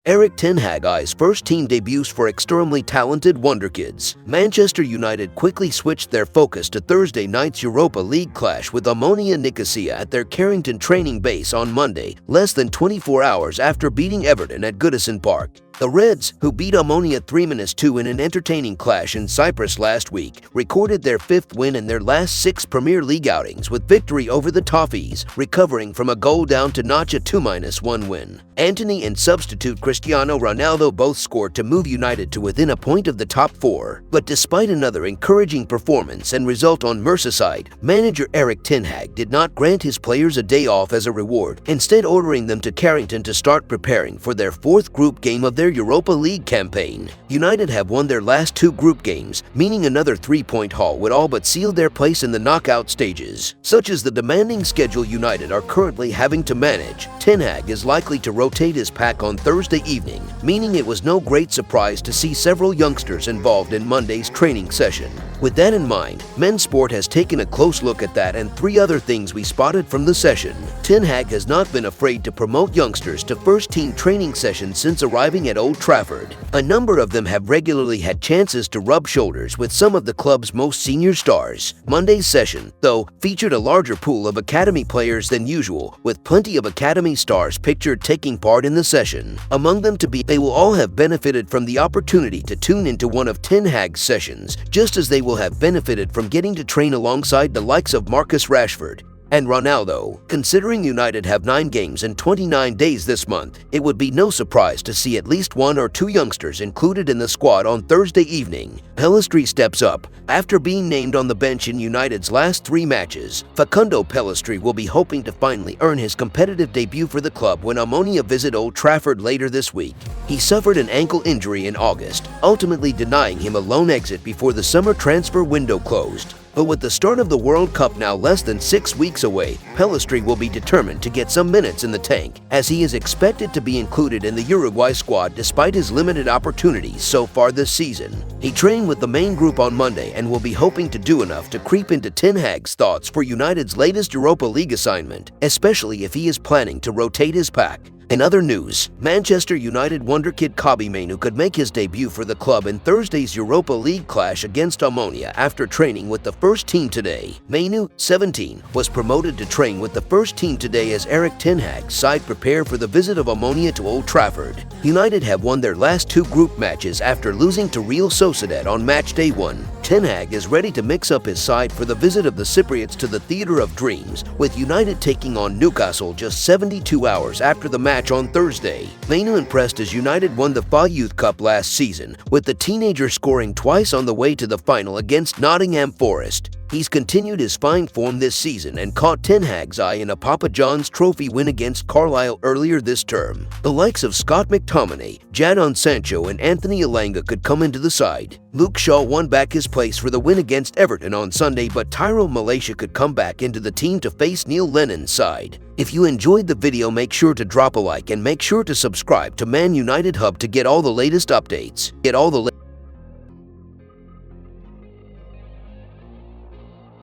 Erik Ten Hag's first-team debuts for extremely talented Wonder Kids. Manchester United quickly switched their focus to Thursday night's Europa League clash with Omonia Nicosia at their Carrington training base on Monday, less than 24 hours after beating Everton at Goodison Park. The Reds, who beat Omonia 3-2 in an entertaining clash in Cyprus last week, recorded their fifth win in their last 6 Premier League outings with victory over the Toffees, recovering from a goal down to notch a 2-1 win. Antony and substitute Cristiano Ronaldo both scored to move United to within a point of the top 4. But despite another encouraging performance and result on Merseyside, manager Erik Ten Hag did not grant his players a day off as a reward, instead ordering them to Carrington to start preparing for their 4th group game of their Europa League campaign. United have won their last 2 group games, meaning another 3-point haul would all but seal their place in the knockout stages. Such as the demanding schedule United are currently having to manage, Ten Hag is likely to rotate his pack on Thursday evening, meaning it was no great surprise to see several youngsters involved in Monday's training session. With that in mind, Men's Sport has taken a close look at that and 3 other things we spotted from the session. Ten Hag has not been afraid to promote youngsters to first-team training sessions since arriving at Old Trafford. A number of them have regularly had chances to rub shoulders with some of the club's most senior stars. Monday's session, though, featured a larger pool of academy players than usual, with plenty of academy stars pictured taking part in the session. Among them they will all have benefited from the opportunity to tune into one of Ten Hag's sessions, just as they will have benefited from getting to train alongside the likes of Marcus Rashford and Ronaldo. Considering United have 9 games in 29 days this month, it would be no surprise to see at least 1 or 2 youngsters included in the squad on Thursday evening. Pellistri steps up. After being named on the bench in United's last 3 matches, Facundo Pellistri will be hoping to finally earn his competitive debut for the club when Omonia visit Old Trafford later this week. He suffered an ankle injury in August, ultimately denying him a loan exit before the summer transfer window closed. But with the start of the World Cup now less than 6 weeks away, Pellistri will be determined to get some minutes in the tank, as he is expected to be included in the Uruguay squad despite his limited opportunities so far this season. He trained with the main group on Monday and will be hoping to do enough to creep into Ten Hag's thoughts for United's latest Europa League assignment, especially if he is planning to rotate his pack. In other news, Manchester United wonder kid Kobbie Mainoo could make his debut for the club in Thursday's Europa League clash against Omonia after training with the first team today. Mainoo, 17, was promoted to train with the first team today as Erik Ten Hag's side prepare for the visit of Omonia to Old Trafford. United have won their last 2 group matches after losing to Real Sociedad on match day 1. Ten Hag is ready to mix up his side for the visit of the Cypriots to the Theatre of Dreams, with United taking on Newcastle just 72 hours after the match on Thursday. Mainoo impressed as United won the FA Youth Cup last season, with the teenager scoring twice on the way to the final against Nottingham Forest. He's continued his fine form this season and caught Ten Hag's eye in a Papa John's Trophy win against Carlisle earlier this term. The likes of Scott McTominay, Jadon Sancho and Anthony Elanga could come into the side. Luke Shaw won back his place for the win against Everton on Sunday, but Tyrone Malaysia could come back into the team to face Neil Lennon's side. If you enjoyed the video, make sure to drop a like and make sure to subscribe to Man United Hub to get all the latest updates.